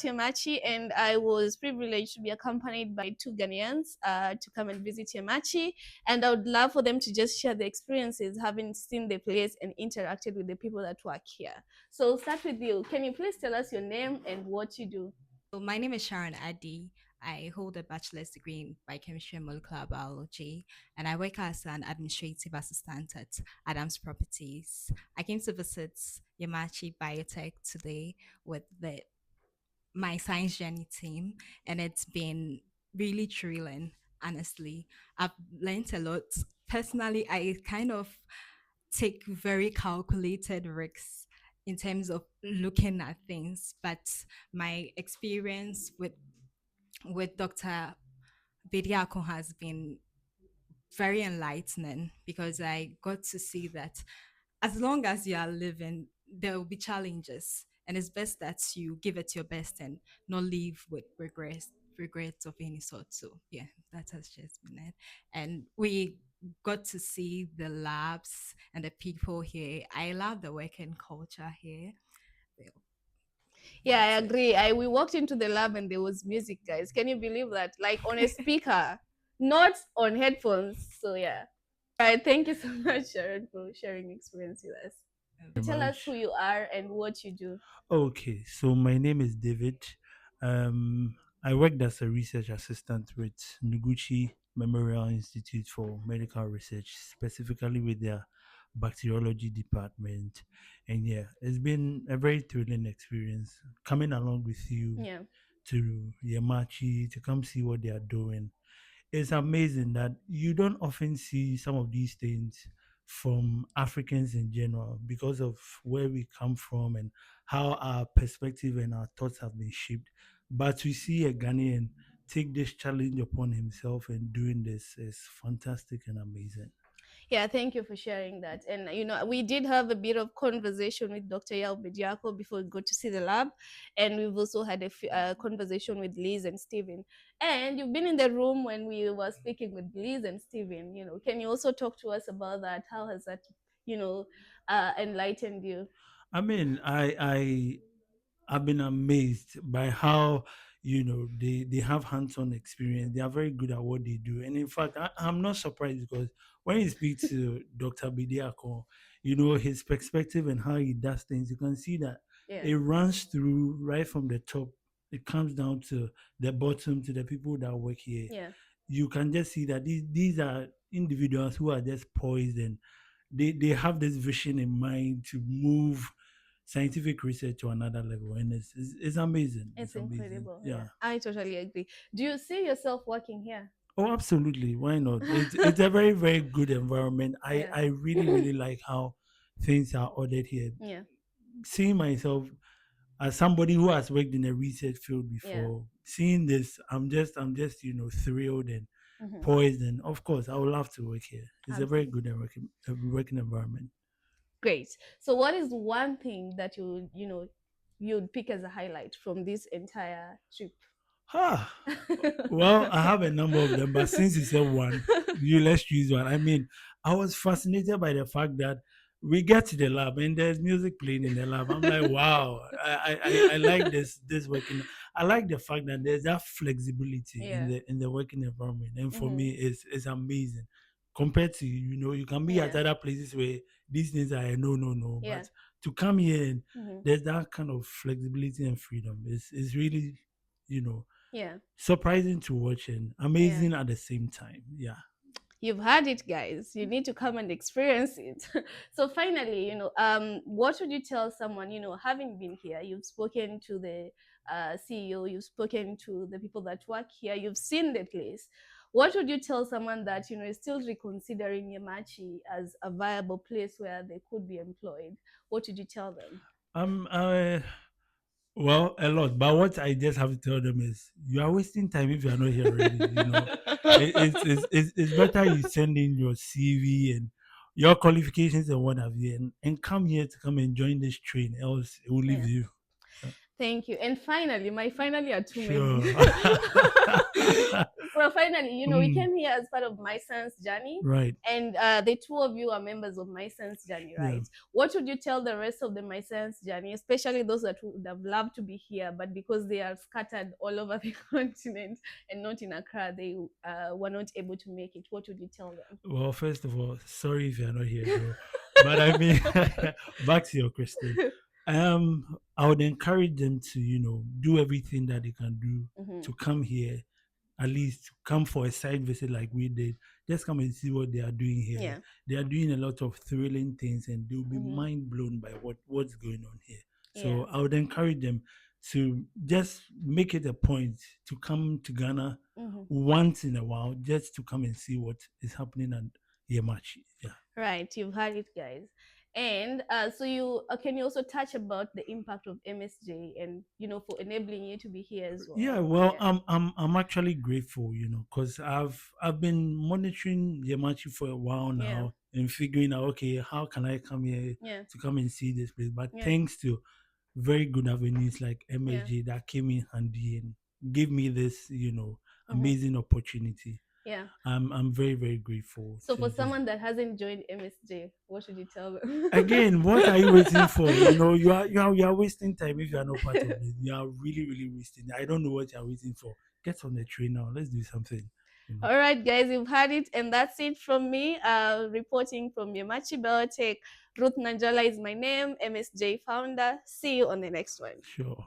about Yemaachi, and I was privileged to be accompanied by two Ghanaians to come and visit Yemaachi. And I would love for them to just share the experiences having seen the place and interacted with the people that work here. So, I'll start with you. Can you please tell us your name and what you do? So my name is Sharon Adi. I hold a bachelor's degree in biochemistry and molecular biology, and I work as an administrative assistant at Adams Properties. I came to visit Yemaachi Biotech today with my science journey team, and it's been really thrilling. Honestly, I've learned a lot. Personally, I kind of take very calculated risks in terms of looking at things, but my experience with Dr. Bediako has been very enlightening because I got to see that as long as you are living, there will be challenges, and it's best that you give it your best and not leave with regrets of any sort. So yeah, that has just been it. And we got to see the labs and the people here. I love the working culture here. Well, Yeah, I that's it. agree. We walked into the lab and there was music, guys. Can you believe that? Like on a speaker, not on headphones. So yeah. All right, thank you so much, Sharon, for sharing experience with us. Very Tell us who much. you are and what you do. Okay, so my name is David. I worked as a research assistant with Noguchi Memorial Institute for Medical Research, specifically with their bacteriology department. And yeah, it's been a very thrilling experience coming along with you Yeah. to Yamachi to come see what they are doing. It's amazing that you don't often see some of these things from Africans in general because of where we come from and how our perspective and our thoughts have been shaped. But to see a Ghanaian take this challenge upon himself and doing this is fantastic and amazing. Yeah, thank you for sharing that. And we did have a bit of conversation with Dr. Yao Bediako before we go to see the lab, and we've also had a conversation with Liz and Stephen. And you've been in the room when we were speaking with Liz and Stephen. Can you also talk to us about that? How has that, you know, enlightened you? I mean, I've been amazed by how they have hands-on experience. They are very good at what they do, and in fact, I'm not surprised because when you speak to Dr. Bidiako, his perspective and how he does things. You can see that Yeah, it runs through right from the top. It comes down to the bottom to the people that work here. yeah. You can just see that these are individuals who are just poised and they have this vision in mind to move scientific research to another level, and it's amazing. It's It's amazing. incredible. Yeah, Yeah. I totally agree. Do you see yourself working here? Oh, absolutely. Why not? It's a very very good environment. I Yeah, I really really like how things are ordered here. yeah, Seeing myself as somebody who has worked in a research field yeah. before, seeing this, I'm just thrilled and Hmm. poised, and of course I would love to work here. It's a very Absolutely. good working environment. Great. So, what is one thing that you'd pick as a highlight from this entire trip? Ah, well, I have a number of them, but since you said one, let's choose one. I mean, I was fascinated by the fact that we get to the lab and there's music playing in the lab. I'm like, wow, I like this working. I like the fact that there's that flexibility in Yeah. the working environment, and for Hmm. me, it's amazing. Compared to you can be at Yeah. other places where these things are a no no no, Yeah. but to come here and Hmm. there's that kind of flexibility and freedom. It's really you know Yeah. surprising to watch and Yeah. amazing at the same time. Yeah. You've had it, guys. You need to come and experience it. So finally, what would you tell someone, having been here, you've spoken to the CEO, you've spoken to the people that work here, you've seen the place. What would you tell someone that, is still reconsidering Yamachi as a viable place where they could be employed? What would you tell them? Um. Uh, well, a lot. But what I just have to tell them is, you are wasting time if you are not here already. It's better you send in your CV and your qualifications and what have you, and come here to come and join this train. Else, it will leave Yeah. you. Thank you. And finally, my finally are too many. Sure. So finally, we Mm, came here as part of my son's journey. right. And the two of you are members of my son's journey, Yeah. right? What would you tell the rest of the my son's journey, especially those that would have loved to be here, but because they are scattered all over the continent and not in Accra, they were not able to make it? What would you tell them? Well, first of all, sorry if you're not here, though. But I mean, back to your question. I would encourage them to, do everything that they can do Mm-hmm. to come here, at least come for a site visit like we did. Just come and see what they are doing here. Yeah. They are doing a lot of thrilling things, and they'll be Mm-hmm. mind blown by what's going on here. Yeah. So I would encourage them to just make it a point to come to Ghana Mm-hmm. once in a while, just to come and see what is happening at Yemaachi. Yeah. Right, you've heard it, guys. And so you can you also touch about the impact of MSJ and for enabling you to be here as Yeah, well. well, Yeah, I'm actually grateful, because I've been monitoring Yamachi for a while yeah, now and figuring out, okay, how can I come here yeah, to come and see this place? But yeah, thanks to very good avenues like yeah, MSG that came in handy and gave me this, hmm, amazing opportunity. yeah. I'm very, very grateful So to for just someone that hasn't joined MSJ, what should you tell them? again, what are you waiting for? You are wasting time if you are not part of it. You are really, really wasting. I don't know what you are waiting for. Get on the train now. Let's do something. All right, guys, you've heard it, and that's it from me. Reporting from Yemaachi Biotech. Ruth Nanjala is my name, MSJ founder. See you on the next one. Sure.